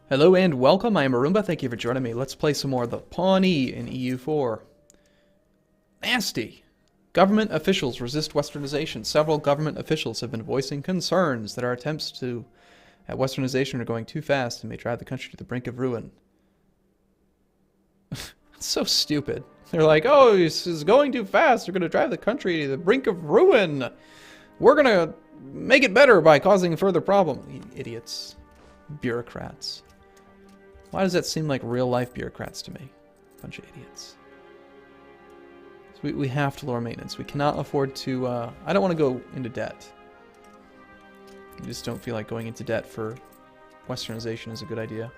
Hello and welcome, I am Arumba, thank you for joining me. Let's play some more of the Pawnee in EU4. Nasty! Government officials resist westernization. Several government officials have been voicing concerns that our attempts at westernization are going too fast and may drive the country to the brink of ruin. It's so stupid. They're like, oh, this is going too fast, we're going to drive the country to the brink of ruin. We're going to make it better by causing further problems. Idiots. Bureaucrats. Why does that seem like real-life bureaucrats to me? Bunch of idiots. So we have to lower maintenance. We cannot afford to... I don't want to go into debt. I just don't feel like going into debt for westernization is a good idea.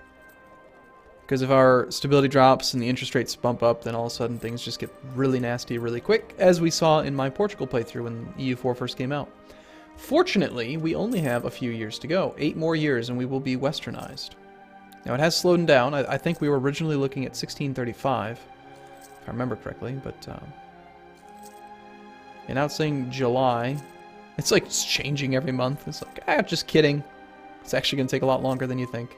Because if our stability drops and the interest rates bump up, then all of a sudden things just get really nasty really quick, as we saw in my Portugal playthrough when EU4 first came out. Fortunately, we only have a few years to go. 8 more years and we will be westernized. Now it has slowed down. I think we were originally looking at 1635, if I remember correctly, but and now it's saying July. It's like it's changing every month. It's like, just kidding. It's actually going to take a lot longer than you think.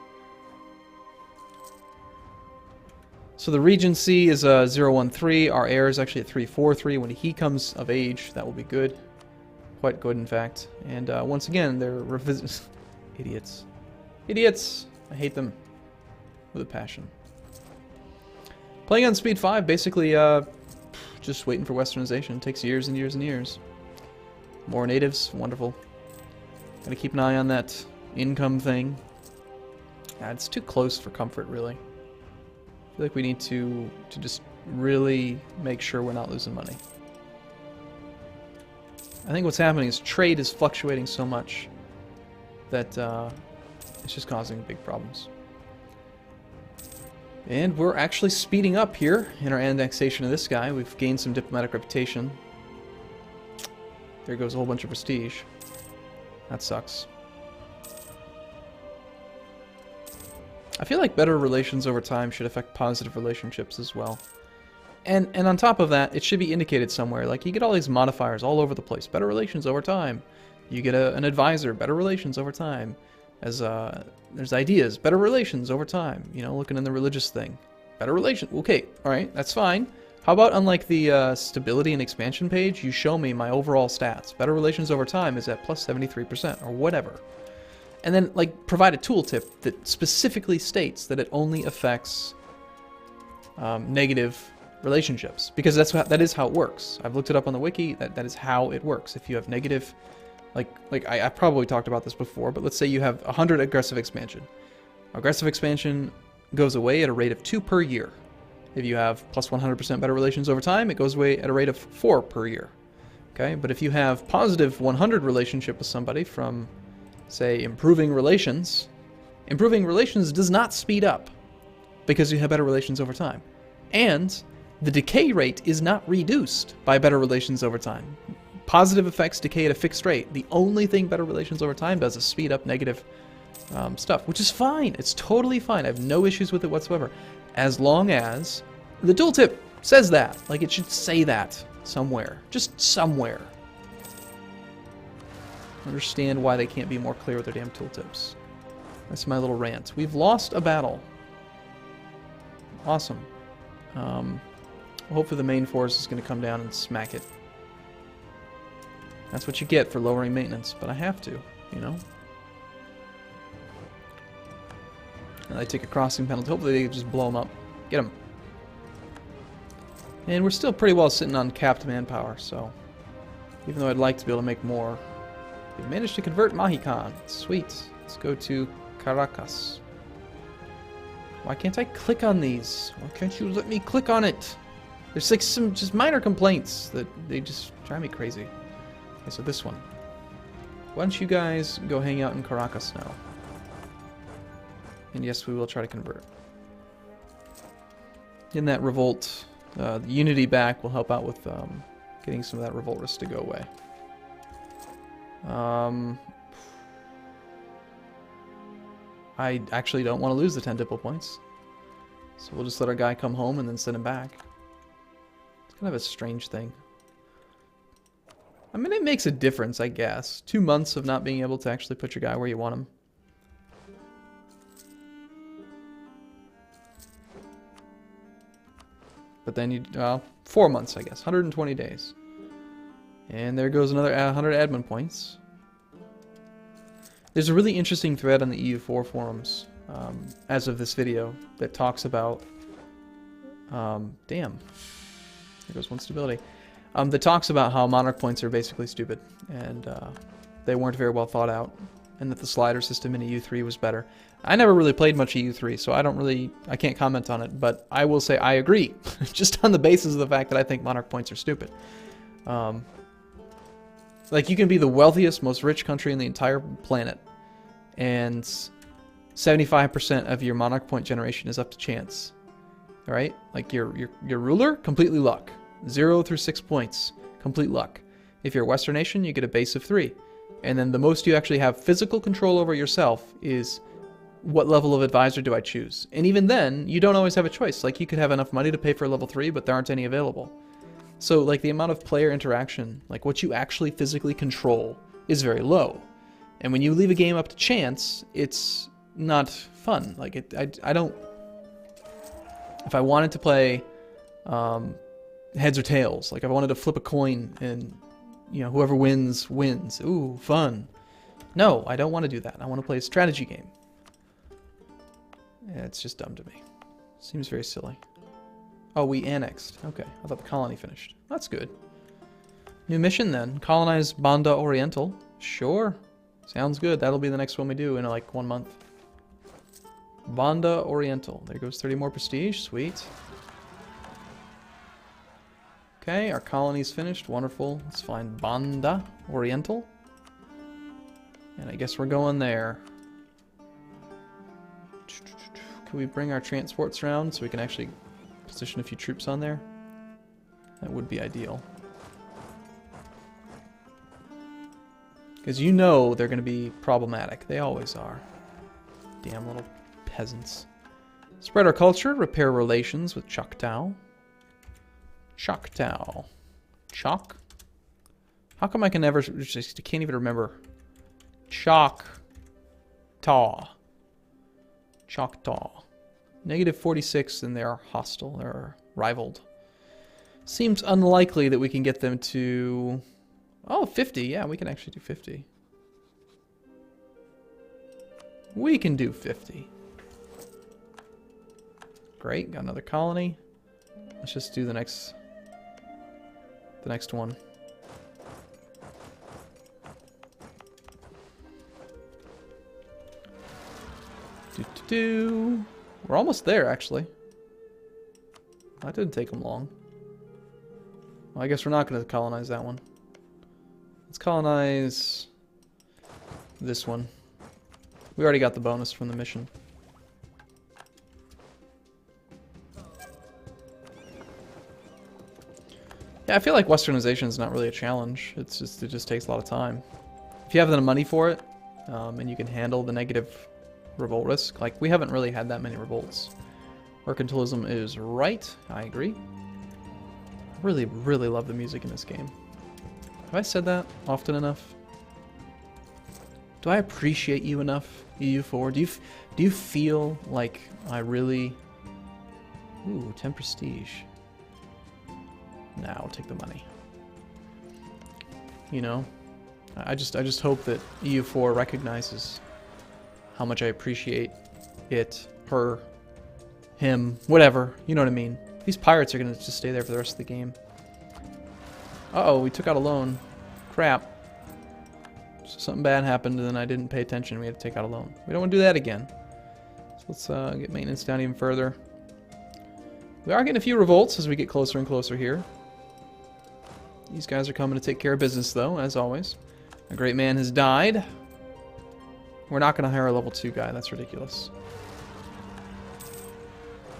So the Regency is 013. Our heir is actually at 343. When he comes of age, that will be good. Quite good, in fact. And once again, they're idiots. Idiots! I hate them with a passion. Playing on speed 5, basically just waiting for westernization. It takes years and years and years. More natives, wonderful. Gotta keep an eye on that income thing. It's too close for comfort, really. I feel like we need to just really make sure we're not losing money. I think what's happening is trade is fluctuating so much that it's just causing big problems. And we're actually speeding up here in our annexation of this guy. We've gained some diplomatic reputation. There goes a whole bunch of prestige. That sucks. I feel like better relations over time should affect positive relationships as well. And on top of that, it should be indicated somewhere. Like, you get all these modifiers all over the place. Better relations over time. You get an advisor. Better relations over time. As there's ideas. Better relations over time. You know, looking in the religious thing. Better relations. Okay, alright, that's fine. How about unlike the stability and expansion page, you show me my overall stats. Better relations over time is at plus 73% or whatever. And then, like, provide a tooltip that specifically states that it only affects negative relationships, because that is how it works. I've looked it up on the wiki. That is how it works. If you have negative, like I probably talked about this before, but let's say you have 100 aggressive expansion. Aggressive expansion goes away at a rate of 2 per year. If you have plus 100% better relations over time, it goes away at a rate of 4 per year. Okay, but if you have positive 100 relationship with somebody from, say, improving relations does not speed up because you have better relations over time. And the decay rate is not reduced by better relations over time. Positive effects decay at a fixed rate. The only thing better relations over time does is speed up negative stuff, which is fine. It's totally fine. I have no issues with it whatsoever. As long as the tooltip says that. Like, it should say that somewhere. Just somewhere. Understand why they can't be more clear with their damn tooltips. That's my little rant. We've lost a battle. Awesome. Hopefully the main force is going to come down and smack it. That's what you get for lowering maintenance, but I have to, you know? And I take a crossing penalty. Hopefully they just blow them up. Get them. And we're still pretty well sitting on capped manpower, so even though I'd like to be able to make more, we've managed to convert Mahican. Sweet. Let's go to Caracas. Why can't I click on these? Why can't you let me click on it? There's like some just minor complaints that they just drive me crazy. Okay, so this one. Why don't you guys go hang out in Caracas now? And yes, we will try to convert. Getting that revolt, the unity back will help out with getting some of that revolt risk to go away. I actually don't want to lose the 10 diplo points. So we'll just let our guy come home and then send him back. It's kind of a strange thing. I mean, it makes a difference, I guess. 2 months of not being able to actually put your guy where you want him. But then you, well, 4 months, I guess. 120 days. And there goes another 100 admin points. There's a really interesting thread on the EU4 forums, as of this video, that talks about... damn. There goes one stability. That talks about how monarch points are basically stupid, and they weren't very well thought out, and that the slider system in EU3 was better. I never really played much EU3, so I can't comment on it, but I will say I agree, just on the basis of the fact that I think monarch points are stupid. Like, you can be the wealthiest, most rich country in the entire planet, and 75% of your monarch point generation is up to chance. Alright? Like, your ruler, completely luck. 0 through 6 points, complete luck. If you're a Western nation, you get a base of 3. And then the most you actually have physical control over yourself is what level of advisor do I choose. And even then, you don't always have a choice. Like, you could have enough money to pay for a level 3, but there aren't any available. So, like, the amount of player interaction, like what you actually physically control, is very low. And when you leave a game up to chance, it's not fun. Like, I don't... If I wanted to play heads or tails, like if I wanted to flip a coin and, you know, whoever wins, wins. Ooh, fun. No, I don't want to do that. I want to play a strategy game. Yeah, it's just dumb to me. Seems very silly. Oh, we annexed. Okay, I thought the colony finished. That's good. New mission then. Colonize Banda Oriental. Sure. Sounds good. That'll be the next one we do in like 1 month. Banda Oriental. There goes 30 more prestige. Sweet. Okay, our colony's finished. Wonderful. Let's find Banda Oriental. And I guess we're going there. Can we bring our transports around so we can actually position a few troops on there? That would be ideal. Because you know they're going to be problematic. They always are. Damn little peasants. Spread our culture, repair relations with Choctaw. Choctaw. Choc? How come I can never, just can't even remember. Choctaw. Choctaw. Negative 46 and they're hostile, they're rivaled. Seems unlikely that we can get them to... Oh, 50. Yeah, we can actually do 50. We can do 50. Great, got another colony. Let's just do the next one. We're almost there, actually. That didn't take them long. Well, I guess we're not going to colonize that one. Let's colonize this one. We already got the bonus from the mission. Yeah, I feel like westernization is not really a challenge. It just takes a lot of time. If you have the money for it, and you can handle the negative revolt risk, like we haven't really had that many revolts. Mercantilism is right. I agree. I really, really love the music in this game. Have I said that often enough? Do I appreciate you enough, EU4? Do you feel like I really... Ooh, 10 prestige. Nah, I'll take the money. You know, I just hope that EU4 recognizes how much I appreciate it, her, him, whatever. You know what I mean? These pirates are gonna just stay there for the rest of the game. Uh-oh, we took out a loan. Crap. So something bad happened and then I didn't pay attention. We had to take out a loan. We don't want to do that again. So let's get maintenance down even further. We are getting a few revolts as we get closer and closer here. These guys are coming to take care of business, though, as always. A great man has died. We're not going to hire a level 2 guy. That's ridiculous.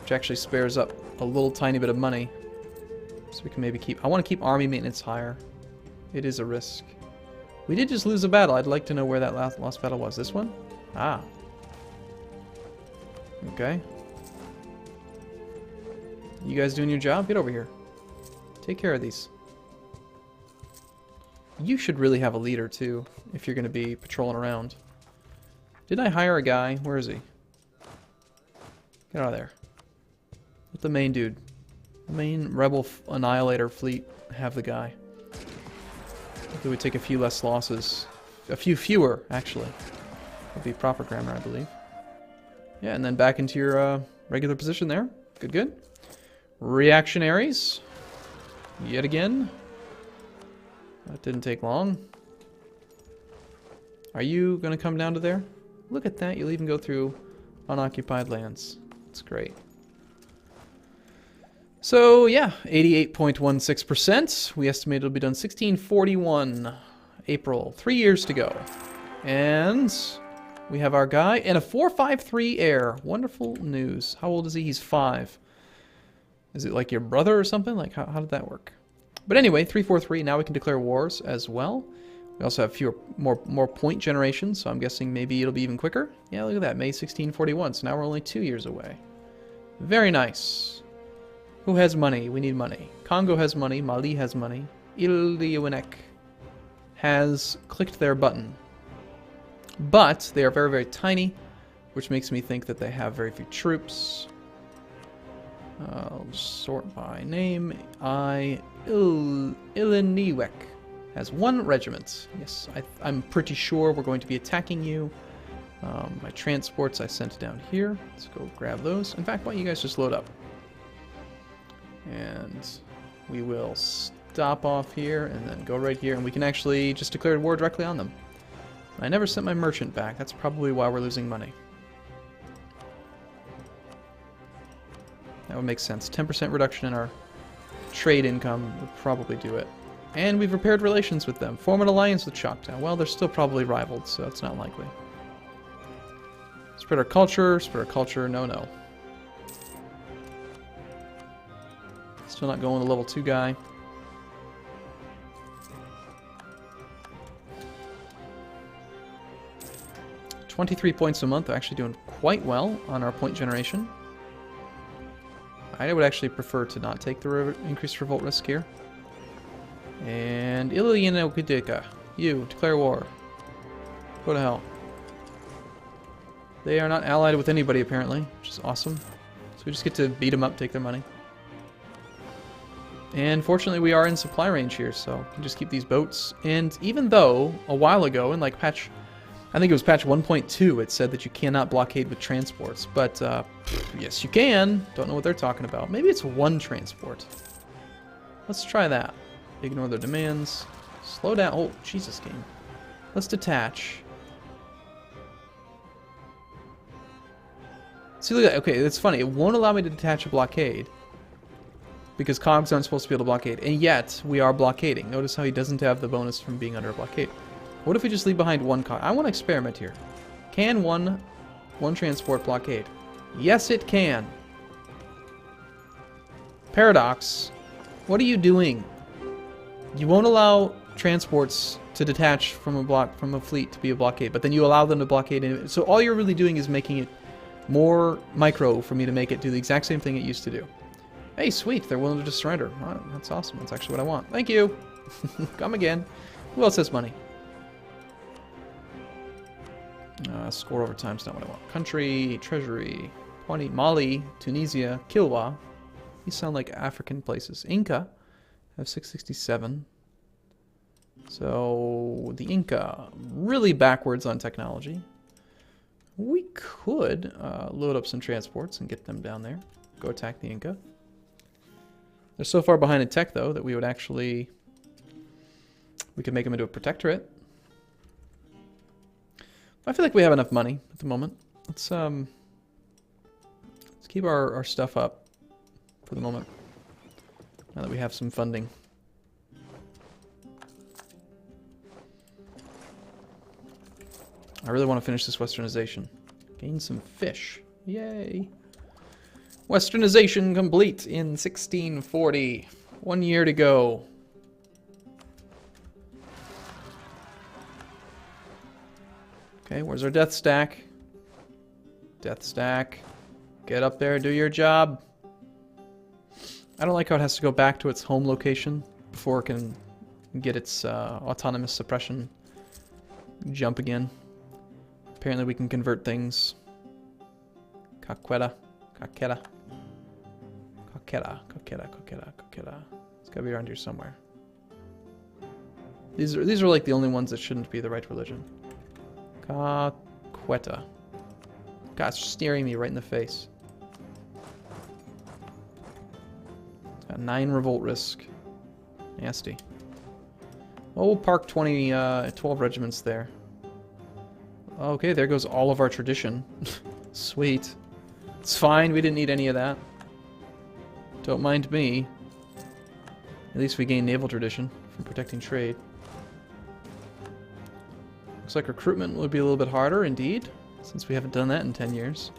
Which actually spares up a little tiny bit of money. So we can maybe keep... I want to keep army maintenance higher. It is a risk. We did just lose a battle. I'd like to know where that last battle was. This one? Ah. Okay. You guys doing your job? Get over here. Take care of these. You should really have a leader, too, if you're going to be patrolling around. Didn't I hire a guy? Where is he? Get out of there. Let the main dude Main rebel annihilator fleet have the guy. Hopefully we take a few less losses. A few fewer, actually. Would be proper grammar, I believe. Yeah, and then back into your regular position there. Good, good. Reactionaries. Yet again. That didn't take long. Are you going to come down to there? Look at that. You'll even go through unoccupied lands. That's great. So, yeah, 88.16%. We estimate it'll be done 1641 April. 3 years to go. And we have our guy and a 453 heir. Wonderful news. How old is he? He's 5. Is it like your brother or something? Like, how did that work? But anyway, 343. Now we can declare wars as well. We also have more point generations, so I'm guessing maybe it'll be even quicker. Yeah, look at that. May 1641. So now we're only 2 years away. Very nice. Who has money? We need money. Congo has money. Mali has money. Iliuinek has clicked their button. But they are very, very tiny, which makes me think that they have very few troops. I'll sort by name. Iliniwek has 1 regiment. Yes, I'm pretty sure we're going to be attacking you. My transports I sent down here. Let's go grab those. In fact, why don't you guys just load up? And we will stop off here and then go right here. And we can actually just declare war directly on them. I never sent my merchant back. That's probably why we're losing money. That would make sense. 10% reduction in our trade income would probably do it. And we've repaired relations with them. Form an alliance with Choctaw. Well, they're still probably rivaled, so it's not likely. Spread our culture. No, no. Still not going with a level 2 guy. $23 points a month. Actually doing quite well on our point generation. I would actually prefer to not take the increased revolt risk here. And Ilianokideka, you declare war. Go to hell. They are not allied with anybody apparently, which is awesome. So we just get to beat them up, take their money. And fortunately we are in supply range here, so we can just keep these boats. And even though a while ago in like patch, I think it was patch 1.2, it said that you cannot blockade with transports. But yes you can. Don't know what they're talking about. Maybe it's 1 transport. Let's try that. Ignore their demands. Slow down. Oh, Jesus game. Let's detach. See, look at that. Okay, it's funny. It won't allow me to detach a blockade. Because cogs aren't supposed to be able to blockade. And yet, we are blockading. Notice how he doesn't have the bonus from being under a blockade. What if we just leave behind 1 cog? I want to experiment here. Can one transport blockade? Yes, it can. Paradox. What are you doing? You won't allow transports to detach from a fleet to be a blockade, but then you allow them to blockade. So all you're really doing is making it more micro for me to make it do the exact same thing it used to do. Hey, sweet, they're willing to just surrender. Wow, that's awesome. That's actually what I want. Thank you. Come again. Who else has money? Score over time's not what I want. Country, treasury, Pawnee, Mali, Tunisia, Kilwa. These sound like African places. Inca have 667. So the Inca, really backwards on technology. We could load up some transports and get them down there. Go attack the Inca. They're so far behind in tech, though, that we would actually... we could make them into a protectorate. I feel like we have enough money at the moment. Let's keep our stuff up for the moment. Now that we have some funding. I really want to finish this westernization. Gain some fish. Yay. Westernization complete in 1640. 1 year to go. Okay, where's our death stack? Death stack. Get up there, do your job. I don't like how it has to go back to its home location before it can get its autonomous suppression jump again. Apparently we can convert things. Caqueta. Coqueta. It's gotta be around here somewhere. These are like the only ones that shouldn't be the right religion. Caqueta. God, it's staring me right in the face. It's got 9 revolt risk. Nasty. Oh, park 12 regiments there. Okay, there goes all of our tradition. Sweet. It's fine, we didn't need any of that. Don't mind me. At least we gained naval tradition from protecting trade. Looks like recruitment would be a little bit harder, indeed, since we haven't done that in 10 years.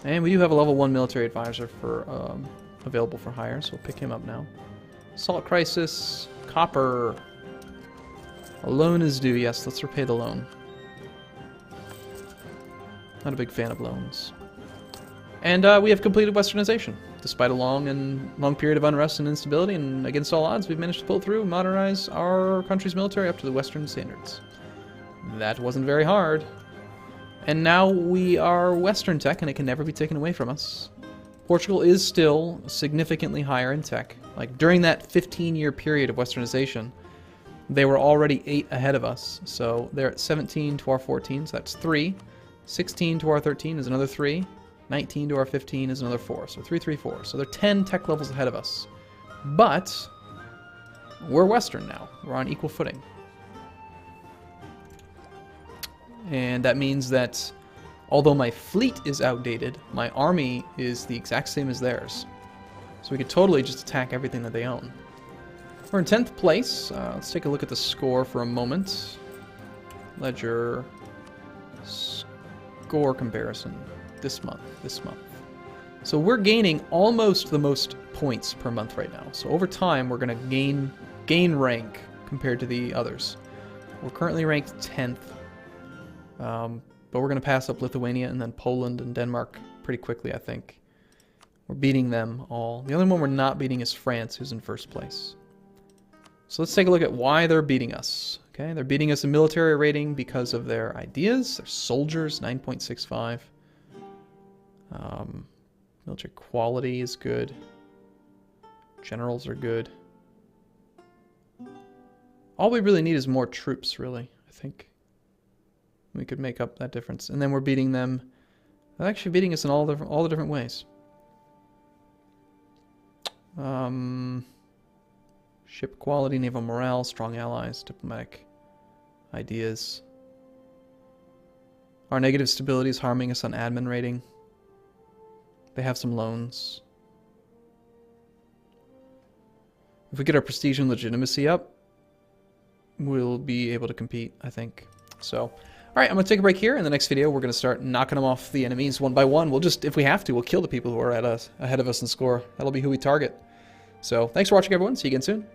And we do have a level 1 military advisor for available for hire, so we'll pick him up now. Salt crisis, copper. A loan is due, yes, let's repay the loan. Not a big fan of loans. And we have completed westernization. Despite a long period of unrest and instability, and against all odds, we've managed to pull through and modernize our country's military up to the Western standards. That wasn't very hard. And now we are Western tech, and it can never be taken away from us. Portugal is still significantly higher in tech. Like, during that 15-year period of westernization, they were already 8 ahead of us. So they're at 17 to our 14, so that's 3. 16 to our 13 is another 3. 19 to our 15 is another 4. So 3, 3, 4. So they're 10 tech levels ahead of us. But we're Western now. We're on equal footing. And that means that although my fleet is outdated, my army is the exact same as theirs. So we could totally just attack everything that they own. We're in 10th place. Let's take a look at the score for a moment. Ledger. Score comparison. This month. So we're gaining almost the most points per month right now. So over time, we're going to gain rank compared to the others. We're currently ranked 10th. But we're going to pass up Lithuania and then Poland and Denmark pretty quickly, I think. We're beating them all. The only one we're not beating is France, who's in first place. So let's take a look at why they're beating us. Okay, they're beating us in military rating because of their ideas. Their soldiers, 9.65. Military quality is good. Generals are good. All we really need is more troops, really, I think. We could make up that difference. And then we're beating them. They're actually beating us in all the different ways. Ship quality, naval morale, strong allies, diplomatic ideas. Our negative stability is harming us on admin rating. They have some loans. If we get our prestige and legitimacy up, we'll be able to compete, I think. So, all right, I'm going to take a break here. In the next video, we're going to start knocking them off the enemies one by one. We'll just, if we have to, we'll kill the people who are ahead of us in score. That'll be who we target. So, thanks for watching, everyone. See you again soon.